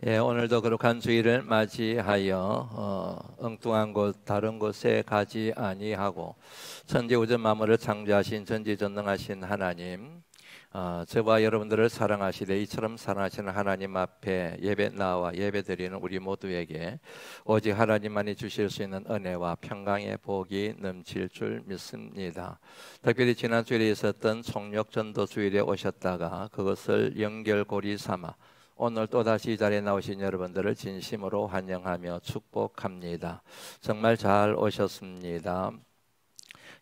오늘도 거룩한 주일을 맞이하여 엉뚱한 곳 다른 곳에 가지 아니하고 천지우주 만물을 창조하신 전지전능하신 하나님, 저와 여러분들을 사랑하시되 이처럼 사랑하시는 하나님 앞에 예배 나와 예배드리는 우리 모두에게 오직 하나님만이 주실 수 있는 은혜와 평강의 복이 넘칠 줄 믿습니다. 특별히 지난 주일에 있었던 총력전도 주일에 오셨다가 그것을 연결고리 삼아 오늘 또다시 이 자리에 나오신 여러분들을 진심으로 환영하며 축복합니다. 정말 잘 오셨습니다.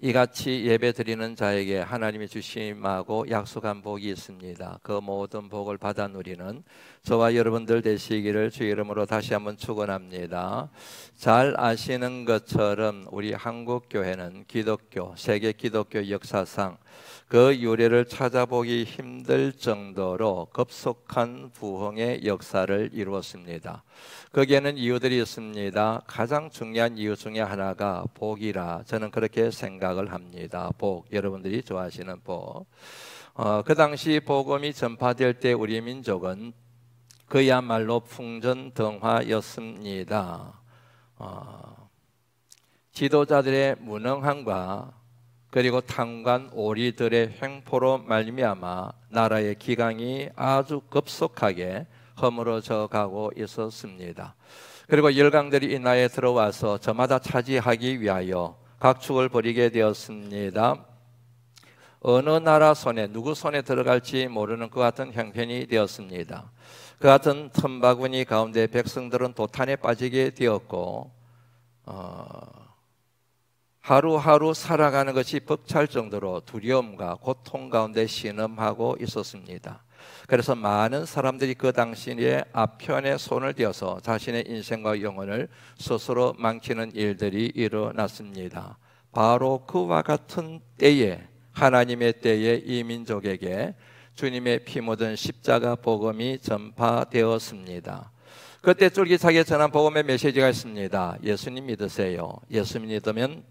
이같이 예배 드리는 자에게 하나님이 주심하고 약속한 복이 있습니다. 그 모든 복을 받아 누리는 저와 여러분들 되시기를 주의 이름으로 다시 한번 축원합니다. 잘 아시는 것처럼 우리 한국교회는 기독교, 세계 기독교 역사상 그 유래를 찾아보기 힘들 정도로 급속한 부흥의 역사를 이루었습니다. 거기에는 이유들이 있습니다. 가장 중요한 이유 중에 하나가 복이라 저는 그렇게 생각을 합니다. 복, 여러분들이 좋아하시는 복. 그 당시 복음이 전파될 때 우리 민족은 그야말로 풍전등화였습니다. 지도자들의 무능함과 그리고 탕관 오리들의 횡포로 말미암아 나라의 기강이 아주 급속하게 허물어져 가고 있었습니다. 그리고 열강들이 이 나라에 들어와서 저마다 차지하기 위하여 각축을 벌이게 되었습니다. 어느 나라 손에 누구 손에 들어갈지 모르는 그 같은 형편이 되었습니다. 그 같은 틈바구니 가운데 백성들은 도탄에 빠지게 되었고 하루하루 살아가는 것이 벅찰 정도로 두려움과 고통 가운데 신음하고 있었습니다. 그래서 많은 사람들이 그 당시에 아편에 손을 떼어서 자신의 인생과 영혼을 스스로 망치는 일들이 일어났습니다. 바로 그와 같은 때에, 하나님의 때에 이 민족에게 주님의 피 묻은 십자가 복음이 전파되었습니다. 그때 쫄깃하게 전한 복음의 메시지가 있습니다. 예수님 믿으세요. 예수님 믿으면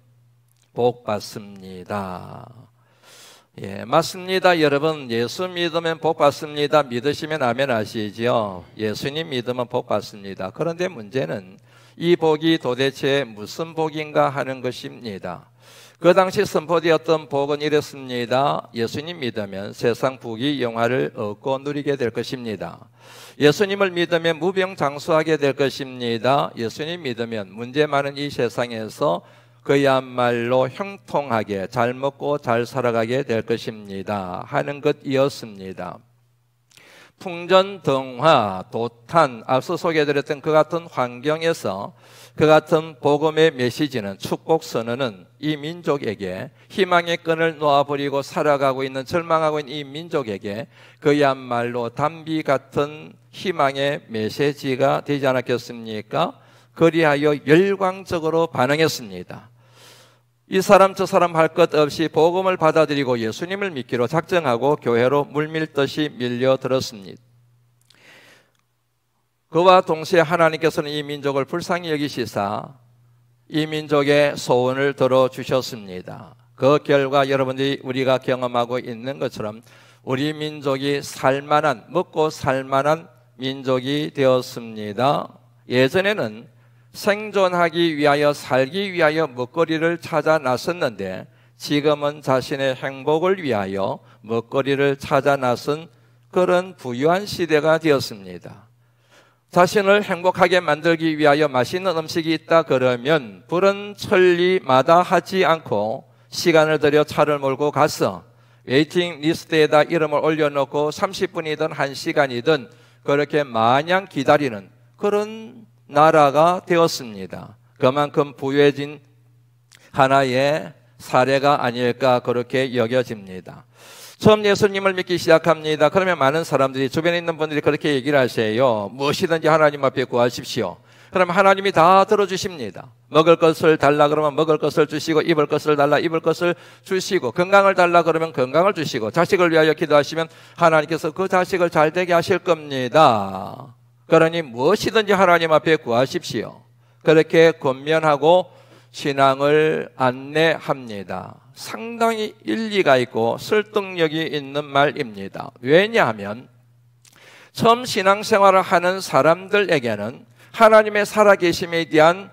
복 받습니다. 맞습니다. 여러분, 예수 믿으면 복 받습니다. 믿으시면 아멘 하시죠. 예수님 믿으면 복 받습니다. 그런데 문제는 이 복이 도대체 무슨 복인가 하는 것입니다. 그 당시 선포되었던 복은 이랬습니다. 예수님 믿으면 세상 부귀 영화를 얻고 누리게 될 것입니다. 예수님을 믿으면 무병장수하게 될 것입니다. 예수님 믿으면 문제 많은 이 세상에서 그야말로 형통하게 잘 먹고 잘 살아가게 될 것입니다 하는 것이었습니다. 풍전등화, 도탄, 앞서 소개해드렸던 그 같은 환경에서 그 같은 복음의 메시지는, 축복 선언은 이 민족에게 희망의 끈을 놓아버리고 살아가고 있는, 절망하고 있는 이 민족에게 그야말로 담비 같은 희망의 메시지가 되지 않았겠습니까? 그리하여 열광적으로 반응했습니다. 이 사람 저 사람 할 것 없이 복음을 받아들이고 예수님을 믿기로 작정하고 교회로 물밀듯이 밀려들었습니다. 그와 동시에 하나님께서는 이 민족을 불쌍히 여기시사 이 민족의 소원을 들어주셨습니다. 그 결과 여러분들이 우리가 경험하고 있는 것처럼 우리 민족이 살만한, 먹고 살만한 민족이 되었습니다. 예전에는 생존하기 위하여, 살기 위하여 먹거리를 찾아 나섰는데 지금은 자신의 행복을 위하여 먹거리를 찾아 나선 그런 부유한 시대가 되었습니다. 자신을 행복하게 만들기 위하여 맛있는 음식이 있다 그러면 부른 천리마다 하지 않고 시간을 들여 차를 몰고 가서 웨이팅 리스트에다 이름을 올려놓고 30분이든 1시간이든 그렇게 마냥 기다리는 그런 나라가 되었습니다. 그만큼 부유해진 하나의 사례가 아닐까 그렇게 여겨집니다. 처음 예수님을 믿기 시작합니다. 그러면 많은 사람들이, 주변에 있는 분들이 그렇게 얘기를 하세요. 무엇이든지 하나님 앞에 구하십시오. 그러면 하나님이 다 들어주십니다. 먹을 것을 달라 그러면 먹을 것을 주시고, 입을 것을 달라 입을 것을 주시고, 건강을 달라 그러면 건강을 주시고, 자식을 위하여 기도하시면 하나님께서 그 자식을 잘 되게 하실 겁니다. 그러니 무엇이든지 하나님 앞에 구하십시오. 그렇게 권면하고 신앙을 안내합니다. 상당히 일리가 있고 설득력이 있는 말입니다. 왜냐하면 처음 신앙생활을 하는 사람들에게는 하나님의 살아계심에 대한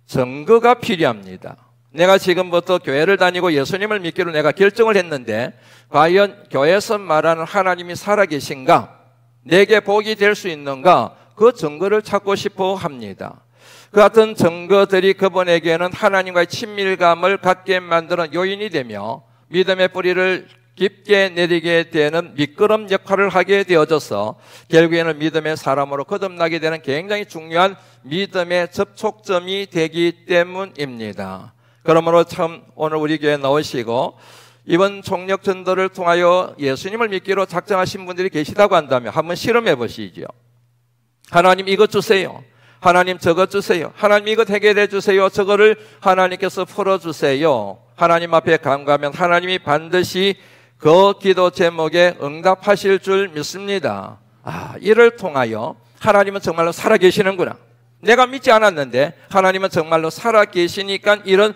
증거가 필요합니다. 내가 지금부터 교회를 다니고 예수님을 믿기로 내가 결정을 했는데 과연 교회에서 말하는 하나님이 살아계신가? 내게 복이 될 수 있는가? 그 증거를 찾고 싶어 합니다. 그 같은 증거들이 그분에게는 하나님과의 친밀감을 갖게 만드는 요인이 되며 믿음의 뿌리를 깊게 내리게 되는 미끄럼 역할을 하게 되어져서 결국에는 믿음의 사람으로 거듭나게 되는 굉장히 중요한 믿음의 접촉점이 되기 때문입니다. 그러므로 참 오늘 우리 교회에 나오시고 이번 총력 전도를 통하여 예수님을 믿기로 작정하신 분들이 계시다고 한다면 한번 실험해 보시죠. 하나님 이것 주세요. 하나님 저것 주세요. 하나님 이것 해결해 주세요. 저거를 하나님께서 풀어주세요. 하나님 앞에 간구하면 하나님이 반드시 그 기도 제목에 응답하실 줄 믿습니다. 이를 통하여 하나님은 정말로 살아계시는구나. 내가 믿지 않았는데 하나님은 정말로 살아계시니까 이런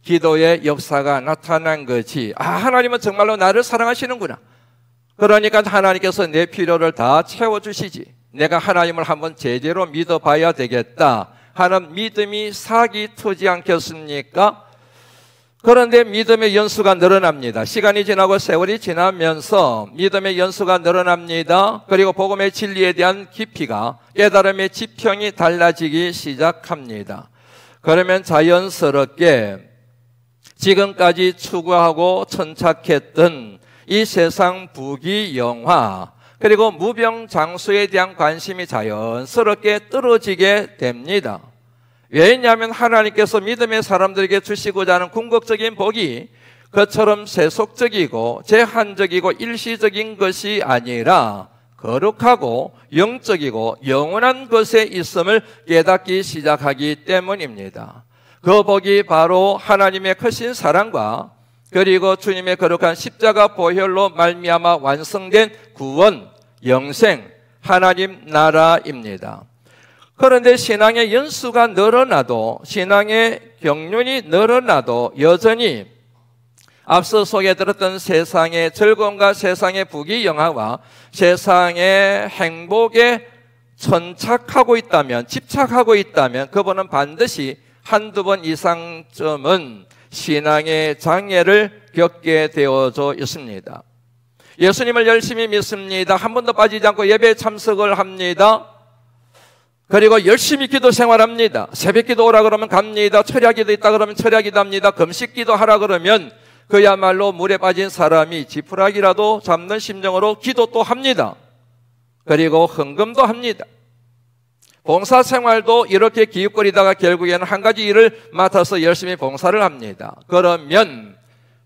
기도의 역사가 나타난 거지. 하나님은 정말로 나를 사랑하시는구나. 그러니까 하나님께서 내 필요를 다 채워주시지. 내가 하나님을 한번 제대로 믿어봐야 되겠다 하는 믿음이 사기트지 않겠습니까? 그런데 믿음의 연수가 늘어납니다. 시간이 지나고 세월이 지나면서 믿음의 연수가 늘어납니다. 그리고 복음의 진리에 대한 깊이가, 깨달음의 지평이 달라지기 시작합니다. 그러면 자연스럽게 지금까지 추구하고 천착했던 이 세상 부귀영화 그리고 무병장수에 대한 관심이 자연스럽게 떨어지게 됩니다. 왜냐하면 하나님께서 믿음의 사람들에게 주시고자 하는 궁극적인 복이 그처럼 세속적이고 제한적이고 일시적인 것이 아니라 거룩하고 영적이고 영원한 것에 있음을 깨닫기 시작하기 때문입니다. 그 복이 바로 하나님의 크신 사랑과 그리고 주님의 거룩한 십자가 보혈로 말미암아 완성된 구원, 영생, 하나님 나라입니다. 그런데 신앙의 연수가 늘어나도, 신앙의 경륜이 늘어나도 여전히 앞서 소개해드렸던 세상의 즐거움과 세상의 부귀영화와 세상의 행복에 천착하고 있다면, 집착하고 있다면 그분은 반드시 한두 번 이상쯤은 신앙의 장애를 겪게 되어져 있습니다. 예수님을 열심히 믿습니다. 한 번도 빠지지 않고 예배에 참석을 합니다. 그리고 열심히 기도 생활합니다. 새벽기도 오라 그러면 갑니다. 철야기도 있다 그러면 철야기도 합니다. 금식기도 하라 그러면 그야말로 물에 빠진 사람이 지푸라기라도 잡는 심정으로 기도 또 합니다. 그리고 헌금도 합니다. 봉사생활도 이렇게 기웃거리다가 결국에는 한 가지 일을 맡아서 열심히 봉사를 합니다. 그러면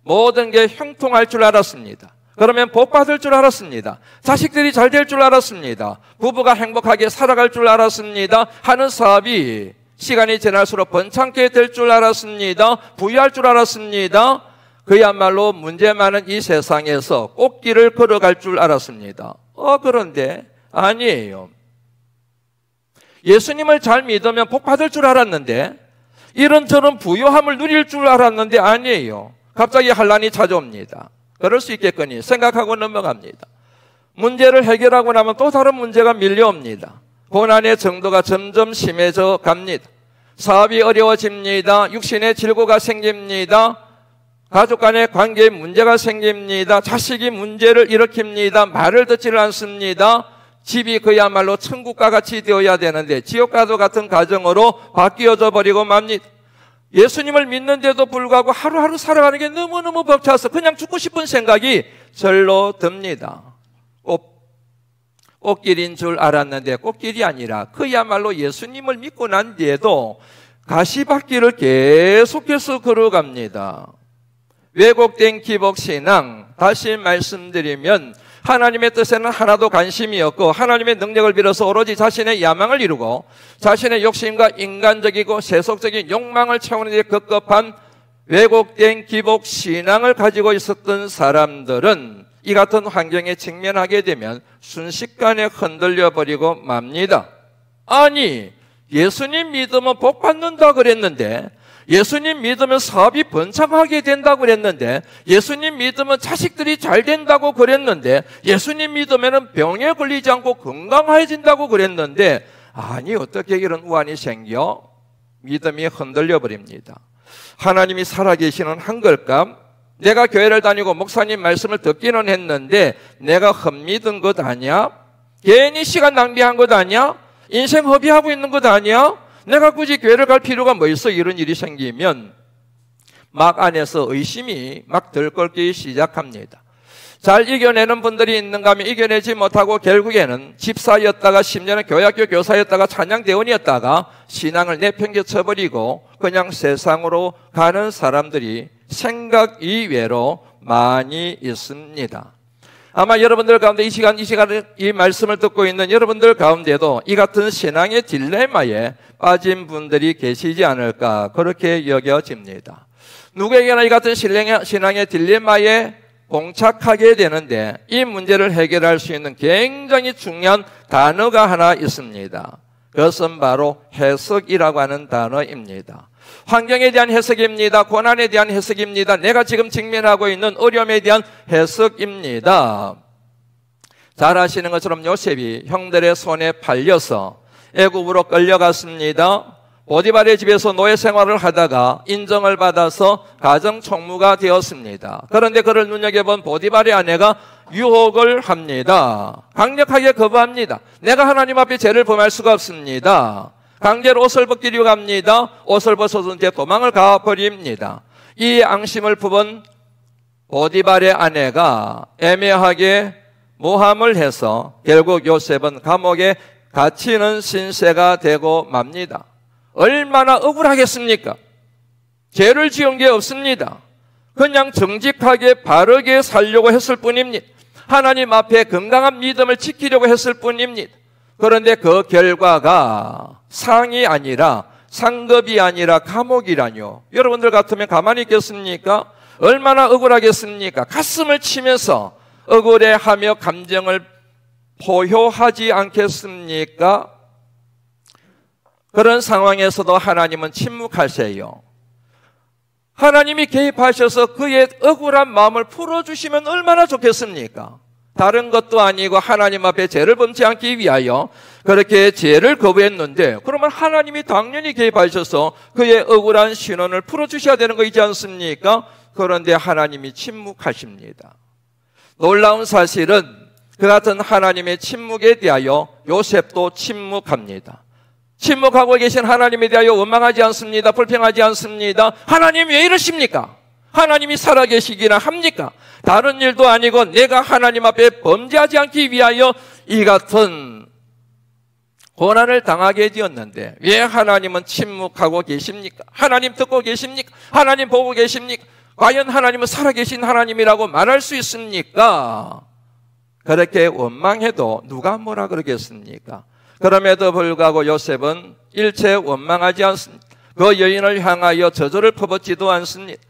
모든 게 형통할 줄 알았습니다. 그러면 복 받을 줄 알았습니다. 자식들이 잘 될 줄 알았습니다. 부부가 행복하게 살아갈 줄 알았습니다. 하는 사업이 시간이 지날수록 번창게 될 줄 알았습니다. 부유할 줄 알았습니다. 그야말로 문제 많은 이 세상에서 꽃길을 걸어갈 줄 알았습니다. 그런데 아니에요. 예수님을 잘 믿으면 복 받을 줄 알았는데, 이런저런 부유함을 누릴 줄 알았는데 아니에요. 갑자기 환난이 찾아옵니다. 그럴 수 있겠거니 생각하고 넘어갑니다. 문제를 해결하고 나면 또 다른 문제가 밀려옵니다. 고난의 정도가 점점 심해져 갑니다. 사업이 어려워집니다. 육신의 질고가 생깁니다. 가족 간의 관계에 문제가 생깁니다. 자식이 문제를 일으킵니다. 말을 듣지를 않습니다. 집이 그야말로 천국과 같이 되어야 되는데 지옥과도 같은 가정으로 바뀌어져 버리고 맙니다. 예수님을 믿는데도 불구하고 하루하루 살아가는 게 너무너무 벅차서 그냥 죽고 싶은 생각이 절로 듭니다. 꽃길인 줄 알았는데 꽃길이 아니라 그야말로 예수님을 믿고 난 뒤에도 가시밭길을 계속해서 걸어갑니다. 왜곡된 기복신앙, 다시 말씀드리면 하나님의 뜻에는 하나도 관심이 없고 하나님의 능력을 빌어서 오로지 자신의 야망을 이루고 자신의 욕심과 인간적이고 세속적인 욕망을 채우는 데 급급한 왜곡된 기복신앙을 가지고 있었던 사람들은 이 같은 환경에 직면하게 되면 순식간에 흔들려 버리고 맙니다. 아니, 예수님 믿으면 복 받는다 그랬는데 예수님 믿으면 사업이 번창하게 된다고 그랬는데, 예수님 믿으면 자식들이 잘 된다고 그랬는데, 예수님 믿으면 병에 걸리지 않고 건강해진다고 그랬는데, 아니 어떻게 이런 우환이 생겨? 믿음이 흔들려 버립니다. 하나님이 살아계시는 한 걸까? 내가 교회를 다니고 목사님 말씀을 듣기는 했는데 내가 헛믿은 것 아니야? 괜히 시간 낭비한 것 아니야? 인생 허비하고 있는 것 아니야? 내가 굳이 교회를 갈 필요가 뭐 있어? 이런 일이 생기면 막 안에서 의심이 막 들끓기 시작합니다. 잘 이겨내는 분들이 있는가 하면 이겨내지 못하고 결국에는 집사였다가 10년은 교회학교 교사였다가 찬양대원이었다가 신앙을 내팽개쳐버리고 그냥 세상으로 가는 사람들이 생각 이외로 많이 있습니다. 아마 여러분들 가운데 이 시간에 이 말씀을 듣고 있는 여러분들 가운데도 이 같은 신앙의 딜레마에 빠진 분들이 계시지 않을까 그렇게 여겨집니다. 누구에게나 이 같은 신앙의 딜레마에 봉착하게 되는데 이 문제를 해결할 수 있는 굉장히 중요한 단어가 하나 있습니다. 그것은 바로 해석이라고 하는 단어입니다. 환경에 대한 해석입니다. 고난에 대한 해석입니다. 내가 지금 직면하고 있는 어려움에 대한 해석입니다. 잘 아시는 것처럼 요셉이 형들의 손에 팔려서 애굽으로 끌려갔습니다. 보디발의 집에서 노예 생활을 하다가 인정을 받아서 가정총무가 되었습니다. 그런데 그를 눈여겨본 보디발의 아내가 유혹을 합니다. 강력하게 거부합니다. 내가 하나님 앞에 죄를 범할 수가 없습니다. 강제로 옷을 벗기려고 합니다. 옷을 벗어서 이제 도망을 가버립니다. 이 앙심을 품은 보디발의 아내가 애매하게 모함을 해서 결국 요셉은 감옥에 갇히는 신세가 되고 맙니다. 얼마나 억울하겠습니까? 죄를 지은 게 없습니다. 그냥 정직하게 바르게 살려고 했을 뿐입니다. 하나님 앞에 건강한 믿음을 지키려고 했을 뿐입니다. 그런데 그 결과가 상이 아니라 상급이 아니라 감옥이라뇨. 여러분들 같으면 가만히 있겠습니까? 얼마나 억울하겠습니까? 가슴을 치면서 억울해하며 감정을 포효하지 않겠습니까? 그런 상황에서도 하나님은 침묵하세요. 하나님이 개입하셔서 그의 억울한 마음을 풀어주시면 얼마나 좋겠습니까? 다른 것도 아니고 하나님 앞에 죄를 범치 않기 위하여 그렇게 죄를 거부했는데 그러면 하나님이 당연히 개입하셔서 그의 억울한 신원을 풀어주셔야 되는 거이지 않습니까? 그런데 하나님이 침묵하십니다. 놀라운 사실은 그 같은 하나님의 침묵에 대하여 요셉도 침묵합니다. 침묵하고 계신 하나님에 대하여 원망하지 않습니다. 불평하지 않습니다. 하나님 왜 이러십니까? 하나님이 살아계시기나 합니까? 다른 일도 아니고 내가 하나님 앞에 범죄하지 않기 위하여 이 같은 고난을 당하게 되었는데 왜 하나님은 침묵하고 계십니까? 하나님 듣고 계십니까? 하나님 보고 계십니까? 과연 하나님은 살아계신 하나님이라고 말할 수 있습니까? 그렇게 원망해도 누가 뭐라 그러겠습니까? 그럼에도 불구하고 요셉은 일체 원망하지 않습니다. 그 여인을 향하여 저주를 퍼붓지도 않습니다.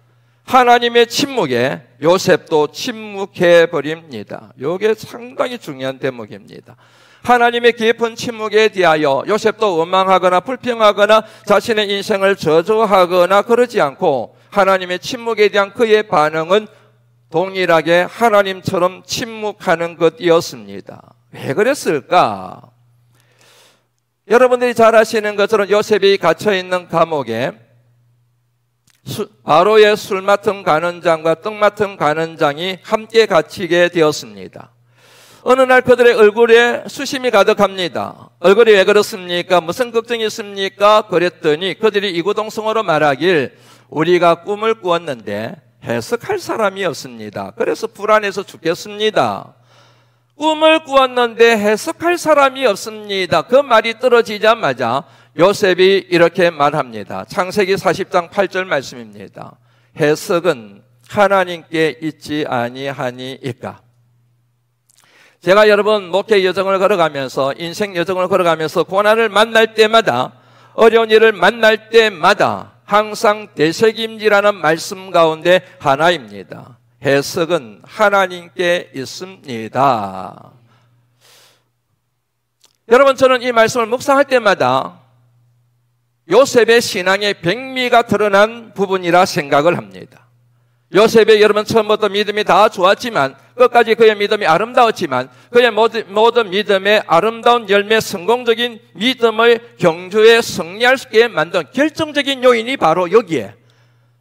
하나님의 침묵에 요셉도 침묵해 버립니다. 이게 상당히 중요한 대목입니다. 하나님의 깊은 침묵에 대하여 요셉도 원망하거나 불평하거나 자신의 인생을 저주하거나 그러지 않고 하나님의 침묵에 대한 그의 반응은 동일하게 하나님처럼 침묵하는 것이었습니다. 왜 그랬을까? 여러분들이 잘 아시는 것처럼 요셉이 갇혀있는 감옥에 바로의 술 맡은 간원장과 떡 맡은 간원장이 함께 갇히게 되었습니다. 어느 날 그들의 얼굴에 수심이 가득합니다. 얼굴이 왜 그렇습니까? 무슨 걱정이 있습니까? 그랬더니 그들이 이구동성으로 말하길 우리가 꿈을 꾸었는데 해석할 사람이 없습니다. 그래서 불안해서 죽겠습니다. 꿈을 꾸었는데 해석할 사람이 없습니다. 그 말이 떨어지자마자 요셉이 이렇게 말합니다. 창세기 40장 8절 말씀입니다. 해석은 하나님께 있지 아니하니이까. 제가 여러분 목회 여정을 걸어가면서 인생 여정을 걸어가면서 고난을 만날 때마다 어려운 일을 만날 때마다 항상 되새김질하는 말씀 가운데 하나입니다. 해석은 하나님께 있습니다. 여러분 저는 이 말씀을 묵상할 때마다 요셉의 신앙의 백미가 드러난 부분이라 생각을 합니다. 요셉의 여러분 처음부터 믿음이 다 좋았지만 끝까지 그의 믿음이 아름다웠지만 그의 모든 믿음의 아름다운 열매 성공적인 믿음의 경주에 승리할 수 있게 만든 결정적인 요인이 바로 여기에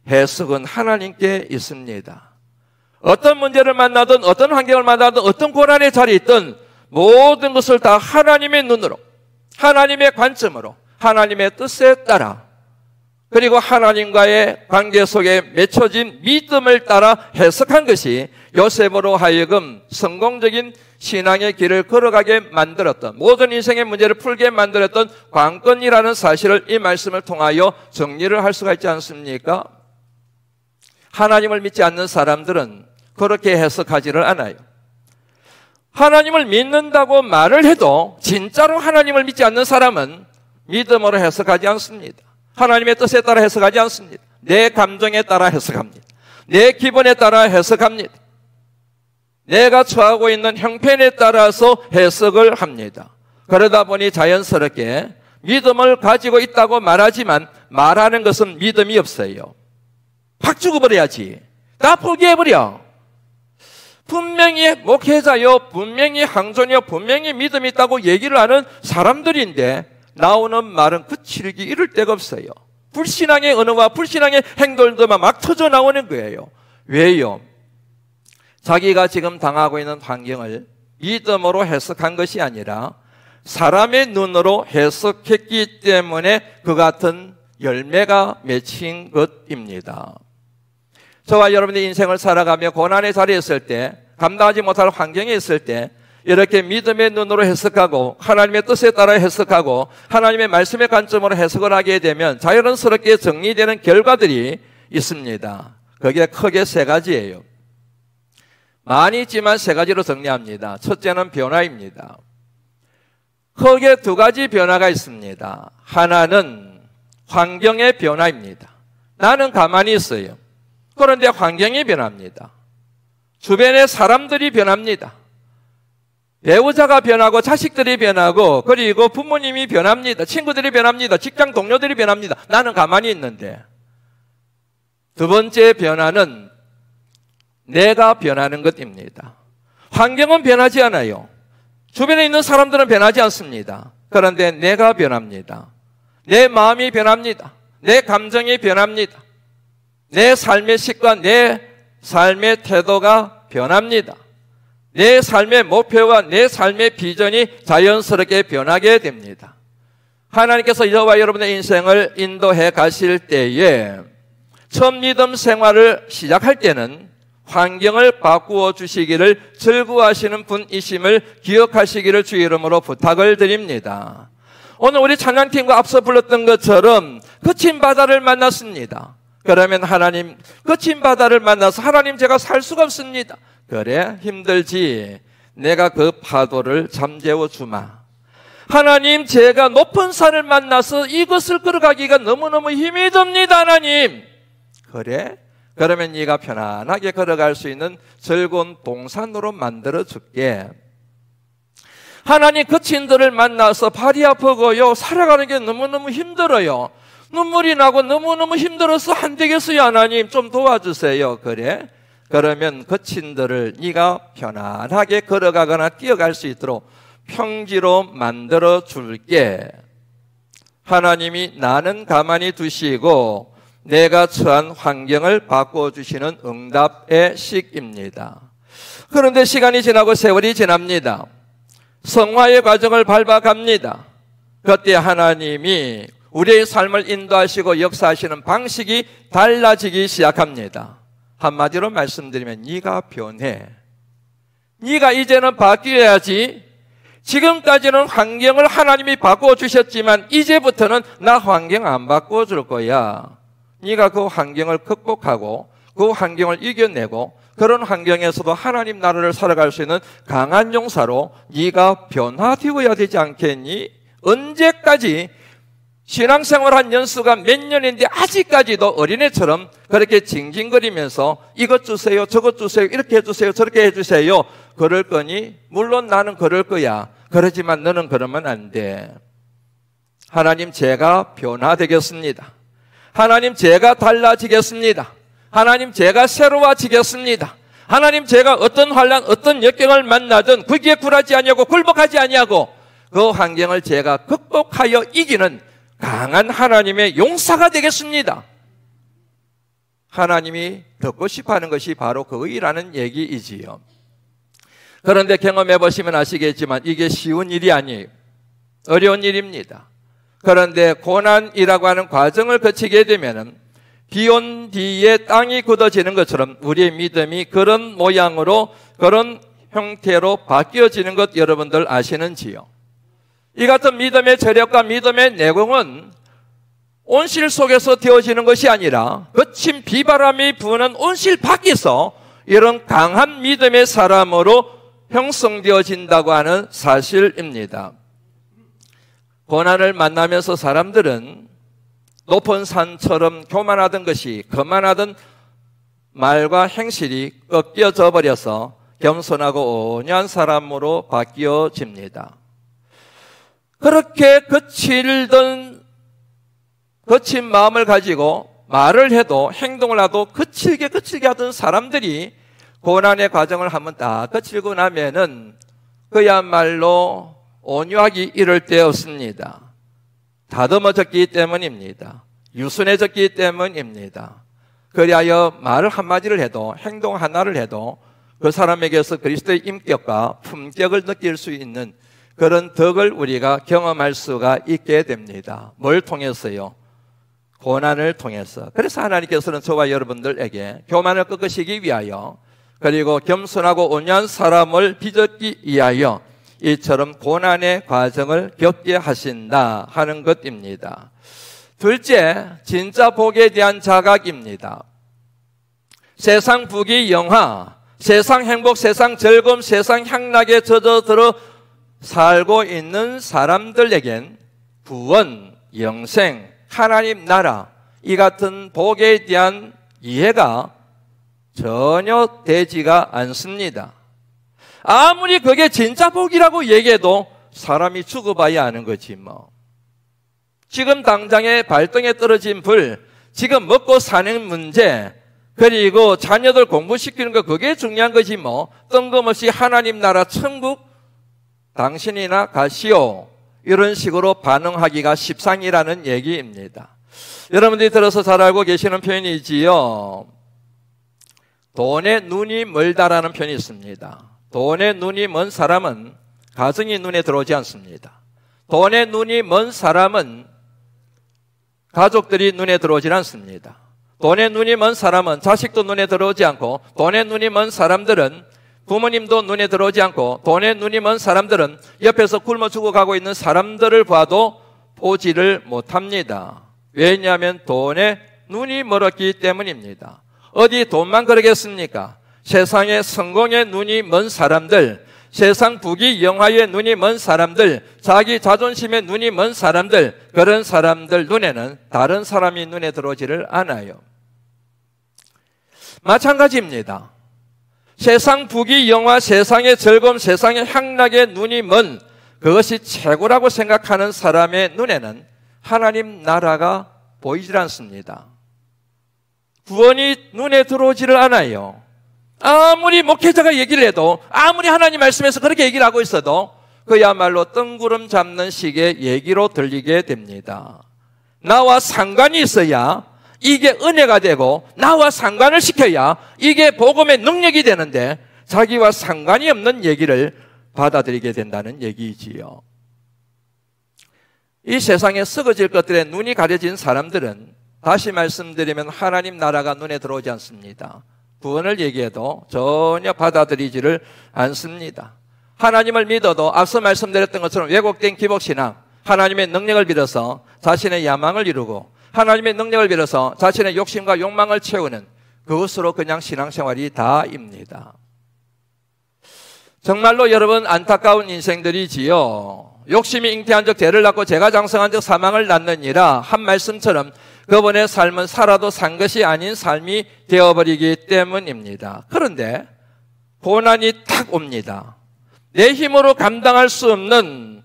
해석은 하나님께 있습니다. 어떤 문제를 만나든 어떤 환경을 만나든 어떤 고난의 자리에 있든 모든 것을 다 하나님의 눈으로 하나님의 관점으로 하나님의 뜻에 따라 그리고 하나님과의 관계 속에 맺혀진 믿음을 따라 해석한 것이 요셉으로 하여금 성공적인 신앙의 길을 걸어가게 만들었던 모든 인생의 문제를 풀게 만들었던 관건이라는 사실을 이 말씀을 통하여 정리를 할 수가 있지 않습니까? 하나님을 믿지 않는 사람들은 그렇게 해석하지를 않아요. 하나님을 믿는다고 말을 해도 진짜로 하나님을 믿지 않는 사람은 믿음으로 해석하지 않습니다. 하나님의 뜻에 따라 해석하지 않습니다. 내 감정에 따라 해석합니다. 내 기분에 따라 해석합니다. 내가 처하고 있는 형편에 따라서 해석을 합니다. 그러다 보니 자연스럽게 믿음을 가지고 있다고 말하지만 말하는 것은 믿음이 없어요. 확 죽어버려야지. 다 포기해버려. 분명히 목회자요, 분명히 항존이요, 분명히 믿음이 있다고 얘기를 하는 사람들인데 나오는 말은 그치르기 이를 데가 없어요. 불신앙의 언어와 불신앙의 행동들만 막 터져 나오는 거예요. 왜요? 자기가 지금 당하고 있는 환경을 믿음으로 해석한 것이 아니라 사람의 눈으로 해석했기 때문에 그 같은 열매가 맺힌 것입니다. 저와 여러분의 인생을 살아가며 고난의 자리에 있을 때, 감당하지 못할 환경에 있을 때 이렇게 믿음의 눈으로 해석하고 하나님의 뜻에 따라 해석하고 하나님의 말씀의 관점으로 해석을 하게 되면 자연스럽게 정리되는 결과들이 있습니다. 그게 크게 세 가지예요. 많이 있지만 세 가지로 정리합니다. 첫째는 변화입니다. 크게 두 가지 변화가 있습니다. 하나는 환경의 변화입니다. 나는 가만히 있어요. 그런데 환경이 변합니다. 주변의 사람들이 변합니다. 배우자가 변하고 자식들이 변하고 그리고 부모님이 변합니다. 친구들이 변합니다. 직장 동료들이 변합니다. 나는 가만히 있는데. 두 번째 변화는 내가 변하는 것입니다. 환경은 변하지 않아요. 주변에 있는 사람들은 변하지 않습니다. 그런데 내가 변합니다. 내 마음이 변합니다. 내 감정이 변합니다. 내 삶의 습관, 내 삶의 태도가 변합니다. 내 삶의 목표와 내 삶의 비전이 자연스럽게 변하게 됩니다. 하나님께서 저와 여러분의 인생을 인도해 가실 때에 첫 믿음 생활을 시작할 때는 환경을 바꾸어 주시기를 즐거워하시는 분이심을 기억하시기를 주의 이름으로 부탁을 드립니다. 오늘 우리 찬양팀과 앞서 불렀던 것처럼 거친 바다를 만났습니다. 그러면 하나님, 거친 바다를 만나서 하나님 제가 살 수가 없습니다. 그래, 힘들지. 내가 그 파도를 잠재워 주마. 하나님, 제가 높은 산을 만나서 이것을 걸어가기가 너무너무 힘이 듭니다, 하나님. 그래? 그러면 네가 편안하게 걸어갈 수 있는 즐거운 동산으로 만들어 줄게. 하나님, 거친들을 만나서 발이 아프고요, 살아가는 게 너무너무 힘들어요. 눈물이 나고 너무너무 힘들어서 안 되겠어요. 하나님 좀 도와주세요. 그래? 그러면 거친들을 네가 편안하게 걸어가거나 뛰어갈 수 있도록 평지로 만들어 줄게. 하나님이 나는 가만히 두시고 내가 처한 환경을 바꿔주시는 응답의 식입니다. 그런데 시간이 지나고 세월이 지납니다. 성화의 과정을 밟아갑니다. 그때 하나님이 우리의 삶을 인도하시고 역사하시는 방식이 달라지기 시작합니다. 한마디로 말씀드리면 네가 변해. 네가 이제는 바뀌어야지. 지금까지는 환경을 하나님이 바꿔주셨지만 이제부터는 나 환경 안 바꿔줄 거야. 네가 그 환경을 극복하고 그 환경을 이겨내고 그런 환경에서도 하나님 나라를 살아갈 수 있는 강한 용사로 네가 변화되어야 되지 않겠니? 언제까지 신앙생활한 연수가 몇 년인데 아직까지도 어린애처럼 그렇게 징징거리면서 이것 주세요, 저것 주세요, 이렇게 해주세요, 저렇게 해주세요. 그럴 거니? 물론 나는 그럴 거야. 그러지만 너는 그러면 안 돼. 하나님, 제가 변화되겠습니다. 하나님, 제가 달라지겠습니다. 하나님, 제가 새로워지겠습니다. 하나님, 제가 어떤 환난, 어떤 역경을 만나든 거기에 굴하지 아니하고 굴복하지 아니하고 그 환경을 제가 극복하여 이기는 강한 하나님의 용사가 되겠습니다. 하나님이 듣고 싶어하는 것이 바로 그이라는 얘기이지요. 그런데 경험해 보시면 아시겠지만 이게 쉬운 일이 아니에요. 어려운 일입니다. 그런데 고난이라고 하는 과정을 거치게 되면은 비온 뒤에 땅이 굳어지는 것처럼 우리의 믿음이 그런 모양으로, 그런 형태로 바뀌어지는 것 여러분들 아시는지요? 이 같은 믿음의 저력과 믿음의 내공은 온실 속에서 되어지는 것이 아니라 거친 비바람이 부는 온실 밖에서 이런 강한 믿음의 사람으로 형성되어진다고 하는 사실입니다. 고난을 만나면서 사람들은 높은 산처럼 교만하던 것이 거만하던 말과 행실이 꺾여져 버려서 겸손하고 온유한 사람으로 바뀌어집니다. 그렇게 거친 마음을 가지고 말을 해도 행동을 해도 거칠게 하던 사람들이 고난의 과정을 한번 딱 거치고 나면은 그야말로 온유하기 이를 데 없습니다. 다듬어졌기 때문입니다. 유순해졌기 때문입니다. 그리하여 말을 한마디를 해도 행동 하나를 해도 그 사람에게서 그리스도의 인격과 품격을 느낄 수 있는 그런 덕을 우리가 경험할 수가 있게 됩니다. 뭘 통해서요? 고난을 통해서. 그래서 하나님께서는 저와 여러분들에게 교만을 꺾으시기 위하여, 그리고 겸손하고 온유한 사람을 빚기 위하여 이처럼 고난의 과정을 겪게 하신다 하는 것입니다. 둘째, 진짜 복에 대한 자각입니다. 세상 부귀 영화, 세상 행복, 세상 즐거움, 세상 향락에 젖어들어 살고 있는 사람들에겐 구원, 영생, 하나님 나라, 이 같은 복에 대한 이해가 전혀 되지가 않습니다. 아무리 그게 진짜 복이라고 얘기해도 사람이 죽어봐야 아는 거지 뭐. 지금 당장에 발등에 떨어진 불, 지금 먹고 사는 문제, 그리고 자녀들 공부시키는 거, 그게 중요한 거지 뭐. 뜬금없이 하나님 나라 천국 당신이나 가시오, 이런 식으로 반응하기가 십상이라는 얘기입니다. 여러분들이 들어서 잘 알고 계시는 표현이지요. 돈에 눈이 멀다라는 표현이 있습니다. 돈에 눈이 먼 사람은 가정이 눈에 들어오지 않습니다. 돈에 눈이 먼 사람은 가족들이 눈에 들어오지 않습니다. 돈에 눈이 먼 사람은 자식도 눈에 들어오지 않고, 돈에 눈이 먼 사람들은 부모님도 눈에 들어오지 않고, 돈에 눈이 먼 사람들은 옆에서 굶어 죽어가고 있는 사람들을 봐도 보지를 못합니다. 왜냐하면 돈에 눈이 멀었기 때문입니다. 어디 돈만 그러겠습니까? 세상의 성공에 눈이 먼 사람들, 세상 부귀 영화에 눈이 먼 사람들, 자기 자존심에 눈이 먼 사람들, 그런 사람들 눈에는 다른 사람이 눈에 들어오지를 않아요. 마찬가지입니다. 세상 부귀 영화, 세상의 즐거움, 세상의 향락에 눈이 먼, 그것이 최고라고 생각하는 사람의 눈에는 하나님 나라가 보이질 않습니다. 구원이 눈에 들어오지를 않아요. 아무리 목회자가 얘기를 해도, 아무리 하나님 말씀에서 그렇게 얘기를 하고 있어도 그야말로 뜬구름 잡는 식의 얘기로 들리게 됩니다. 나와 상관이 있어야 이게 은혜가 되고, 나와 상관을 시켜야 이게 복음의 능력이 되는데, 자기와 상관이 없는 얘기를 받아들이게 된다는 얘기지요. 이 세상에 썩어질 것들에 눈이 가려진 사람들은, 다시 말씀드리면 하나님 나라가 눈에 들어오지 않습니다. 구원을 얘기해도 전혀 받아들이지를 않습니다. 하나님을 믿어도 앞서 말씀드렸던 것처럼 왜곡된 기복신앙, 하나님의 능력을 빌어서 자신의 야망을 이루고, 하나님의 능력을 빌어서 자신의 욕심과 욕망을 채우는, 그것으로 그냥 신앙생활이 다입니다. 정말로 여러분 안타까운 인생들이지요. 욕심이 잉태한 적 죄를 낳고 죄가 장성한 적 사망을 낳느니라 한 말씀처럼 그분의 삶은 살아도 산 것이 아닌 삶이 되어버리기 때문입니다. 그런데 고난이 탁 옵니다. 내 힘으로 감당할 수 없는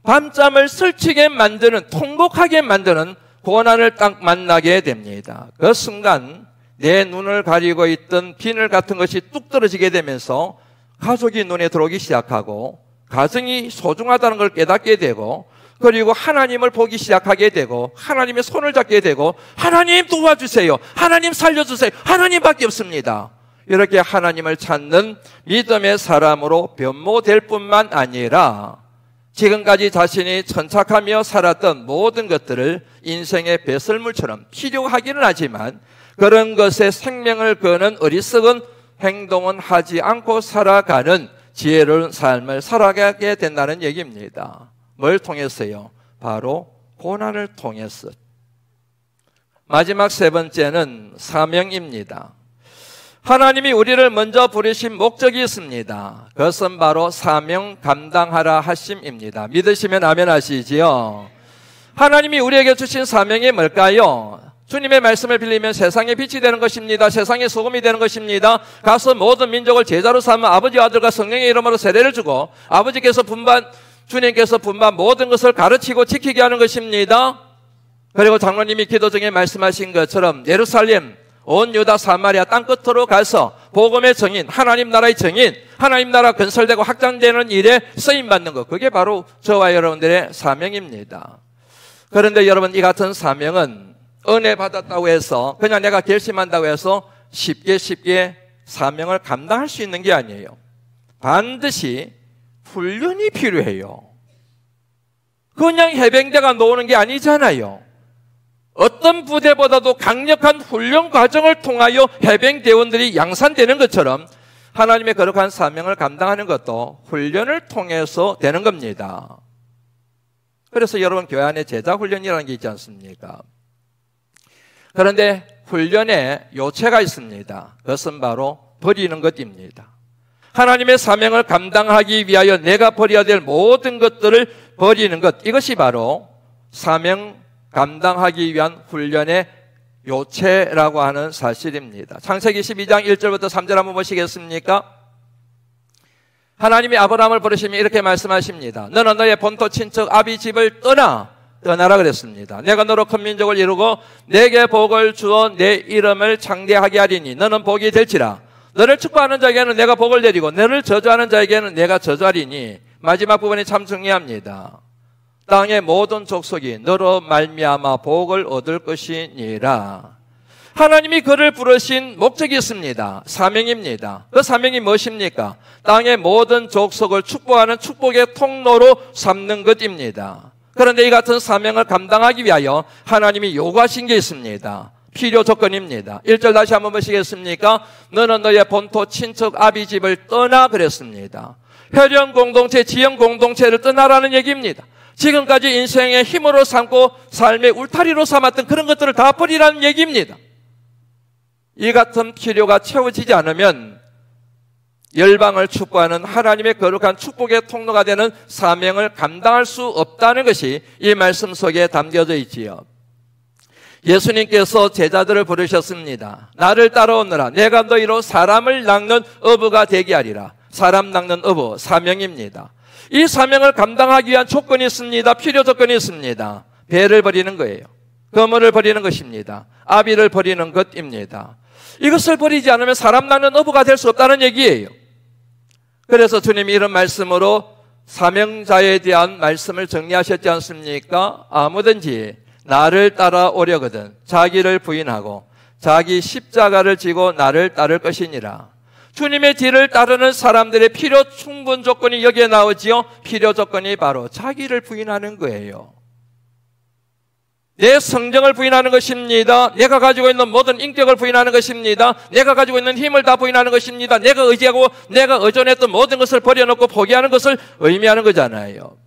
밤잠을 설치게 만드는, 통곡하게 만드는 고난을 딱 만나게 됩니다. 그 순간 내 눈을 가리고 있던 비늘 같은 것이 뚝 떨어지게 되면서 가족이 눈에 들어오기 시작하고 가정이 소중하다는 걸 깨닫게 되고, 그리고 하나님을 보기 시작하게 되고 하나님의 손을 잡게 되고, 하나님 도와주세요, 하나님 살려주세요, 하나님밖에 없습니다. 이렇게 하나님을 찾는 믿음의 사람으로 변모될 뿐만 아니라 지금까지 자신이 천착하며 살았던 모든 것들을 인생의 배설물처럼 필요하기는 하지만 그런 것에 생명을 거는 어리석은 행동은 하지 않고 살아가는 지혜로운 삶을 살아가게 된다는 얘기입니다. 뭘 통해서요? 바로 고난을 통해서. 마지막 세 번째는 사명입니다. 하나님이 우리를 먼저 부르신 목적이 있습니다. 그것은 바로 사명 감당하라 하심입니다. 믿으시면 아멘 하시지요. 하나님이 우리에게 주신 사명이 뭘까요? 주님의 말씀을 빌리면 세상의 빛이 되는 것입니다. 세상의 소금이 되는 것입니다. 가서 모든 민족을 제자로 삼아 아버지, 아들과 성령의 이름으로 세례를 주고 아버지께서 주님께서 분반 모든 것을 가르치고 지키게 하는 것입니다. 그리고 장로님이 기도 중에 말씀하신 것처럼 예루살렘, 온 유다 사마리아 땅끝으로 가서 복음의 증인, 하나님 나라의 증인, 하나님 나라 건설되고 확장되는 일에 쓰임받는 것, 그게 바로 저와 여러분들의 사명입니다. 그런데 여러분, 이 같은 사명은 은혜 받았다고 해서 그냥 내가 결심한다고 해서 쉽게 사명을 감당할 수 있는 게 아니에요. 반드시 훈련이 필요해요. 그냥 해병대가 놓는 게 아니잖아요. 어떤 부대보다도 강력한 훈련 과정을 통하여 해병대원들이 양산되는 것처럼 하나님의 거룩한 사명을 감당하는 것도 훈련을 통해서 되는 겁니다. 그래서 여러분, 교회 안에 제자 훈련이라는 게 있지 않습니까? 그런데 훈련에 요체가 있습니다. 그것은 바로 버리는 것입니다. 하나님의 사명을 감당하기 위하여 내가 버려야 될 모든 것들을 버리는 것, 이것이 바로 사명 감당하기 위한 훈련의 요체라고 하는 사실입니다. 창세기 12장 1절부터 3절 한번 보시겠습니까? 하나님이 아브라함을 부르시며 이렇게 말씀하십니다. 너는 너의 본토 친척 아비 집을 떠나라 그랬습니다. 내가 너로 큰 민족을 이루고 내게 복을 주어 내 이름을 창대하게 하리니 너는 복이 될지라. 너를 축복하는 자에게는 내가 복을 내리고 너를 저주하는 자에게는 내가 저주하리니. 마지막 부분이 참 중요합니다. 땅의 모든 족속이 너로 말미암아 복을 얻을 것이니라. 하나님이 그를 부르신 목적이 있습니다. 사명입니다. 그 사명이 무엇입니까? 땅의 모든 족속을 축복하는 축복의 통로로 삼는 것입니다. 그런데 이 같은 사명을 감당하기 위하여 하나님이 요구하신 게 있습니다. 필요 조건입니다. 1절 다시 한번 보시겠습니까? 너는 너의 본토 친척 아비 집을 떠나 그랬습니다. 혈연 공동체, 지형 공동체를 떠나라는 얘기입니다. 지금까지 인생의 힘으로 삼고 삶의 울타리로 삼았던 그런 것들을 다 버리라는 얘기입니다. 이 같은 필요가 채워지지 않으면 열방을 축복하는 하나님의 거룩한 축복의 통로가 되는 사명을 감당할 수 없다는 것이 이 말씀 속에 담겨져 있지요. 예수님께서 제자들을 부르셨습니다. 나를 따라오너라. 내가 너희로 사람을 낚는 어부가 되게 하리라. 사람 낚는 어부, 사명입니다. 이 사명을 감당하기 위한 조건이 있습니다. 필요 조건이 있습니다. 배를 버리는 거예요. 그물을 버리는 것입니다. 아비를 버리는 것입니다. 이것을 버리지 않으면 사람 낚는 어부가 될 수 없다는 얘기예요. 그래서 주님이 이런 말씀으로 사명자에 대한 말씀을 정리하셨지 않습니까? 아무든지 나를 따라오려거든 자기를 부인하고 자기 십자가를 지고 나를 따를 것이니라. 주님의 뒤를 따르는 사람들의 필요 충분 조건이 여기에 나오지요. 필요 조건이 바로 자기를 부인하는 거예요. 내 성정을 부인하는 것입니다. 내가 가지고 있는 모든 인격을 부인하는 것입니다. 내가 가지고 있는 힘을 다 부인하는 것입니다. 내가 의지하고 내가 의존했던 모든 것을 버려놓고 포기하는 것을 의미하는 거잖아요.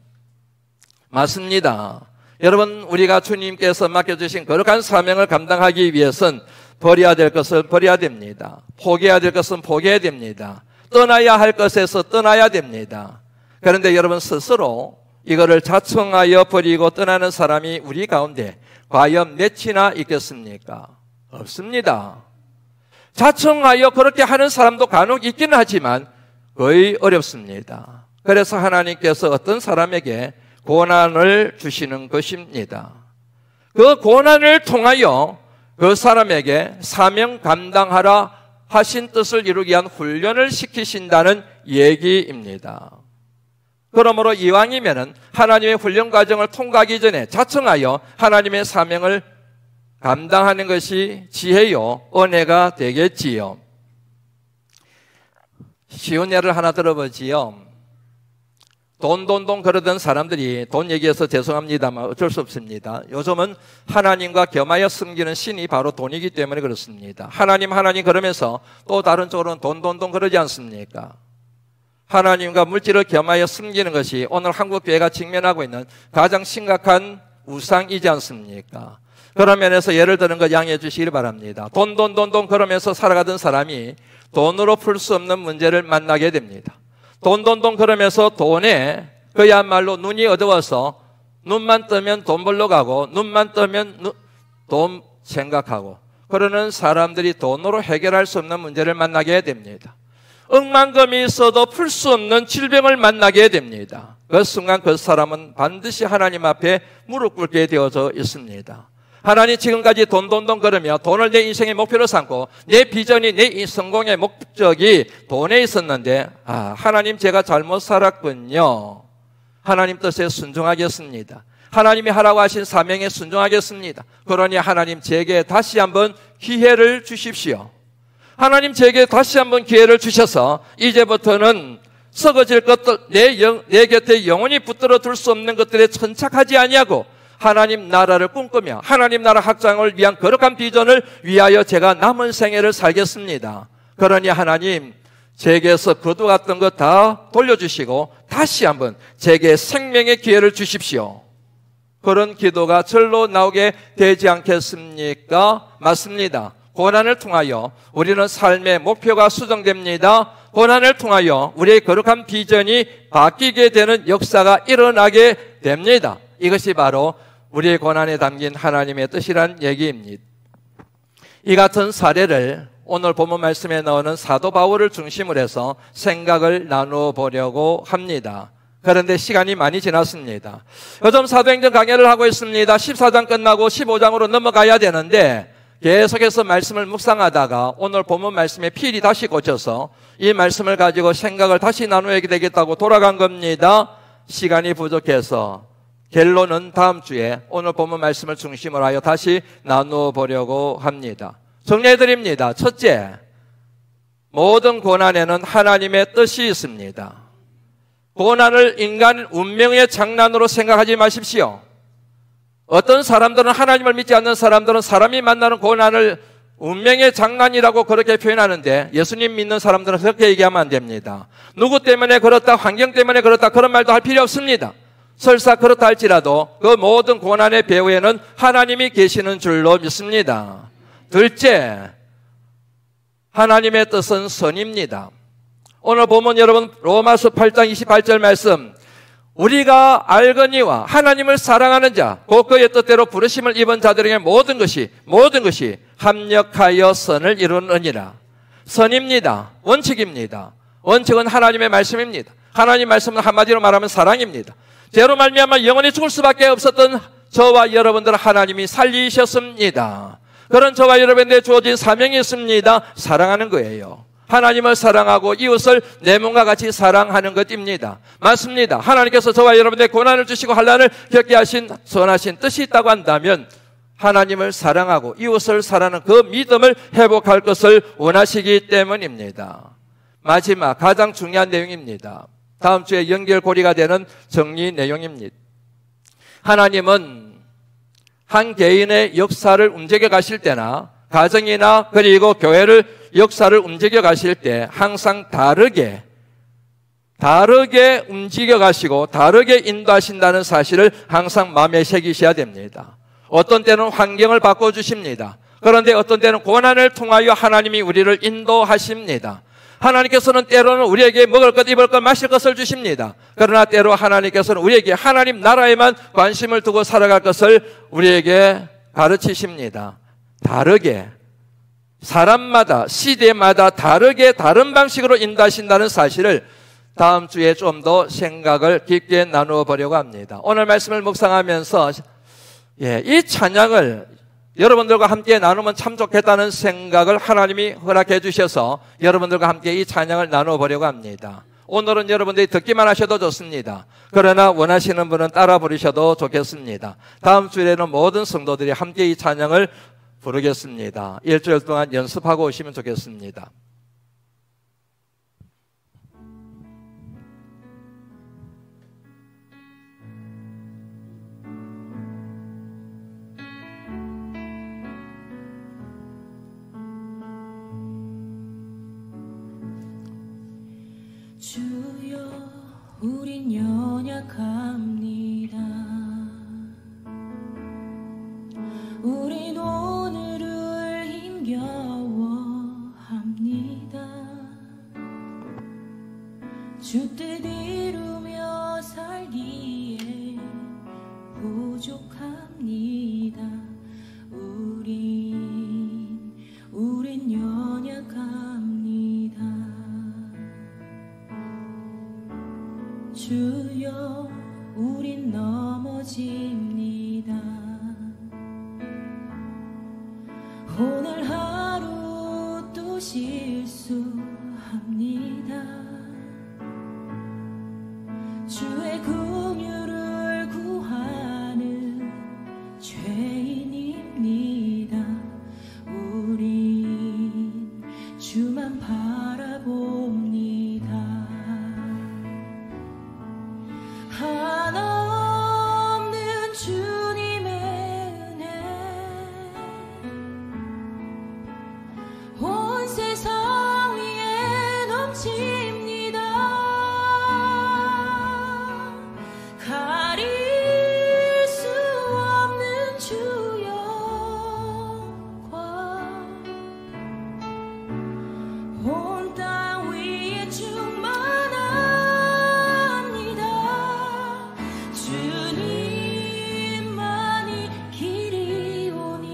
맞습니다. 여러분, 우리가 주님께서 맡겨주신 거룩한 사명을 감당하기 위해서는 버려야 될 것을 버려야 됩니다. 포기해야 될 것은 포기해야 됩니다. 떠나야 할 것에서 떠나야 됩니다. 그런데 여러분, 스스로 이거를 자청하여 버리고 떠나는 사람이 우리 가운데 과연 몇이나 있겠습니까? 없습니다. 자청하여 그렇게 하는 사람도 간혹 있기는 하지만 거의 어렵습니다. 그래서 하나님께서 어떤 사람에게 고난을 주시는 것입니다. 그 고난을 통하여 그 사람에게 사명 감당하라 하신 뜻을 이루기 위한 훈련을 시키신다는 얘기입니다. 그러므로 이왕이면은 하나님의 훈련 과정을 통과하기 전에 자청하여 하나님의 사명을 감당하는 것이 지혜요 은혜가 되겠지요. 쉬운 예를 하나 들어보지요. 돈 그러던 사람들이 돈 얘기해서 죄송합니다만 어쩔 수 없습니다. 요즘은 하나님과 겸하여 섬기는 신이 바로 돈이기 때문에 그렇습니다. 하나님 그러면서 또 다른 쪽으로는 돈 그러지 않습니까? 하나님과 물질을 겸하여 섬기는 것이 오늘 한국 교회가 직면하고 있는 가장 심각한 우상이지 않습니까? 그런 면에서 예를 드는 것 양해해 주시기 바랍니다. 돈 그러면서 살아가던 사람이 돈으로 풀 수 없는 문제를 만나게 됩니다. 돈 그러면서 돈에 그야말로 눈이 어두워서 눈만 뜨면 돈 벌러 가고 눈만 뜨면 돈 생각하고 그러는 사람들이 돈으로 해결할 수 없는 문제를 만나게 됩니다. 억만금이 있어도 풀 수 없는 질병을 만나게 됩니다. 그 순간 그 사람은 반드시 하나님 앞에 무릎 꿇게 되어져 있습니다. 하나님 지금까지 돈 그러며 돈을 내 인생의 목표로 삼고 내 비전이 내 성공의 목적이 돈에 있었는데 하나님 제가 잘못 살았군요. 하나님 뜻에 순종하겠습니다. 하나님이 하라고 하신 사명에 순종하겠습니다. 그러니 하나님 제게 다시 한번 기회를 주십시오. 하나님 제게 다시 한번 기회를 주셔서 이제부터는 썩어질 것들 내 곁에 영원히 붙들어 둘 수 없는 것들에 천착하지 아니하고 하나님 나라를 꿈꾸며 하나님 나라 확장을 위한 거룩한 비전을 위하여 제가 남은 생애를 살겠습니다. 그러니 하나님 제게서 거두었던 것 다 돌려주시고 다시 한번 제게 생명의 기회를 주십시오. 그런 기도가 절로 나오게 되지 않겠습니까? 맞습니다. 고난을 통하여 우리는 삶의 목표가 수정됩니다. 고난을 통하여 우리의 거룩한 비전이 바뀌게 되는 역사가 일어나게 됩니다. 이것이 바로 우리의 고난에 담긴 하나님의 뜻이란 얘기입니다. 이 같은 사례를 오늘 본문 말씀에 나오는 사도 바울을 중심으로 해서 생각을 나누어 보려고 합니다. 그런데 시간이 많이 지났습니다. 요즘 사도행전 강해를 하고 있습니다. 14장 끝나고 15장으로 넘어가야 되는데 계속해서 말씀을 묵상하다가 오늘 본문 말씀에 필이 다시 꽂혀서 이 말씀을 가지고 생각을 다시 나누어야 되겠다고 돌아간 겁니다. 시간이 부족해서 결론은 다음 주에 오늘 본문 말씀을 중심으로 하여 다시 나누어 보려고 합니다. 정리해 드립니다. 첫째, 모든 고난에는 하나님의 뜻이 있습니다. 고난을 인간 운명의 장난으로 생각하지 마십시오. 어떤 사람들은 하나님을 믿지 않는 사람들은 사람이 만나는 고난을 운명의 장난이라고 그렇게 표현하는데 예수님 믿는 사람들은 그렇게 얘기하면 안 됩니다. 누구 때문에 그렇다, 환경 때문에 그렇다 그런 말도 할 필요 없습니다. 설사 그렇다 할지라도 그 모든 고난의 배후에는 하나님이 계시는 줄로 믿습니다. 둘째, 하나님의 뜻은 선입니다. 오늘 보면 여러분 로마서 8장 28절 말씀, 우리가 알거니와 하나님을 사랑하는 자 곧 그의 뜻대로 부르심을 입은 자들에게 모든 것이 합력하여 선을 이루느니라. 선입니다. 원칙입니다. 원칙은 하나님의 말씀입니다. 하나님 말씀은 한마디로 말하면 사랑입니다. 죄로 말미암아 영원히 죽을 수밖에 없었던 저와 여러분들을 하나님이 살리셨습니다. 그런 저와 여러분들에게 주어진 사명이 있습니다. 사랑하는 거예요. 하나님을 사랑하고 이웃을 내 몸과 같이 사랑하는 것입니다. 맞습니다. 하나님께서 저와 여러분들에게 고난을 주시고 환난을 겪게 하신 선하신 뜻이 있다고 한다면 하나님을 사랑하고 이웃을 사랑하는 그 믿음을 회복할 것을 원하시기 때문입니다. 마지막 가장 중요한 내용입니다. 다음 주에 연결고리가 되는 정리 내용입니다. 하나님은 한 개인의 역사를 움직여 가실 때나 가정이나 그리고 교회를 역사를 움직여 가실 때 항상 다르게 움직여 가시고 다르게 인도하신다는 사실을 항상 마음에 새기셔야 됩니다. 어떤 때는 환경을 바꿔주십니다. 그런데 어떤 때는 고난을 통하여 하나님이 우리를 인도하십니다. 하나님께서는 때로는 우리에게 먹을 것, 입을 것, 마실 것을 주십니다. 그러나 때로 하나님께서는 우리에게 하나님 나라에만 관심을 두고 살아갈 것을 우리에게 가르치십니다. 다르게, 사람마다, 시대마다 다르게 다른 방식으로 인도하신다는 사실을 다음 주에 좀 더 생각을 깊게 나누어 보려고 합니다. 오늘 말씀을 묵상하면서 이 찬양을 여러분들과 함께 나누면 참 좋겠다는 생각을 하나님이 허락해 주셔서 여러분들과 함께 이 찬양을 나누어 보려고 합니다. 오늘은 여러분들이 듣기만 하셔도 좋습니다. 그러나 원하시는 분은 따라 부르셔도 좋겠습니다. 다음 주에는 모든 성도들이 함께 이 찬양을 부르겠습니다. 일주일 동안 연습하고 오시면 좋겠습니다. 주여, 우린 연약합니다. 우린 오늘을 힘겨워합니다. 주 뜻 이루며 살기에 부족합니다. 우린 연약합니다. 주여, 우린 넘어집니다. 오늘 하루 또 실수합니다. 주의 긍휼을 구하는 죄인입니다. 우린 주만 바라봅니다. 한없는 주님의 은혜 온 세상 위에 넘칩니다. 가릴 수 없는 주 영광 온 땅 위에 충만합니다. 주님만이 길이오니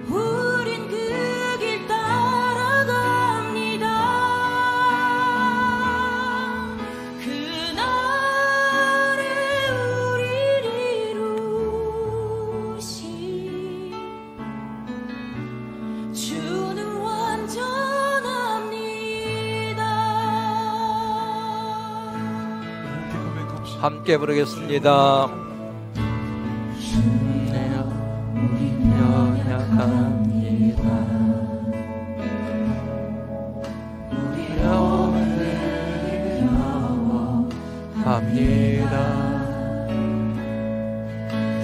우린 그 길 따라갑니다. 그날에 우리를 이루신 주는 완전합니다. 함께 부르겠습니다. 우린 연약합니다. 우리 오늘 힘겨워합니다.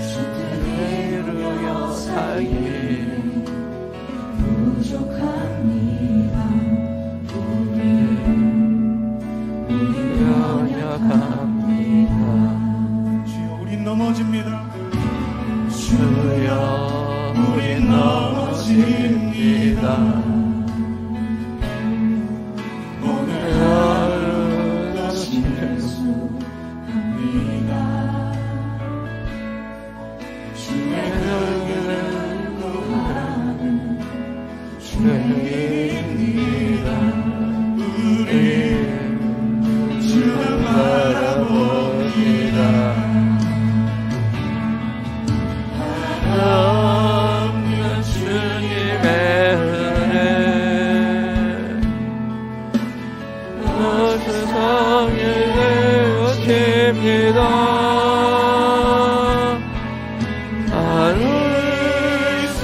주 뜻 이루며 살기 부족합니다. 우린 연약합니다. 주여, 우린 넘어집니다. 주여, 우린 넘어집니다. 오늘 하루도 실수합니다. 주의 긍휼을 구하는 죄인입니다. 우리 주만 바라봅니다. 없는 주님의 은혜 온 세상에 내어집니다. 나눌 수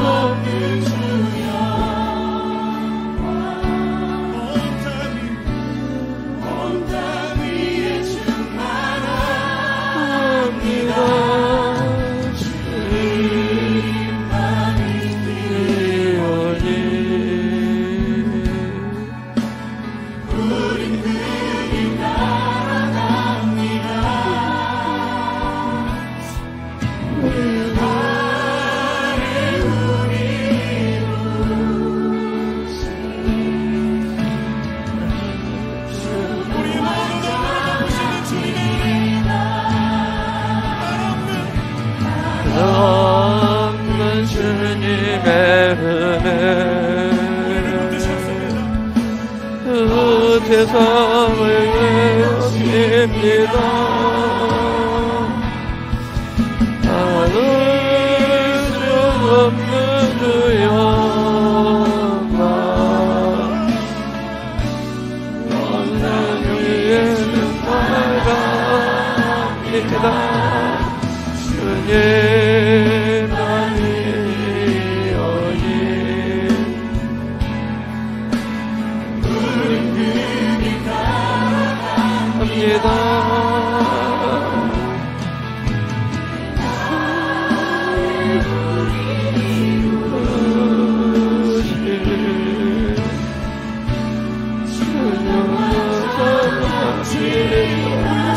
없는 주 영광 온 땅 위에 충만합니다. 없는 주님의 은혜 세상을 외칩니다. 나눌 수 없는 주여 나는 위에는 나갑니다. 주님 아니오니 합니다. 주님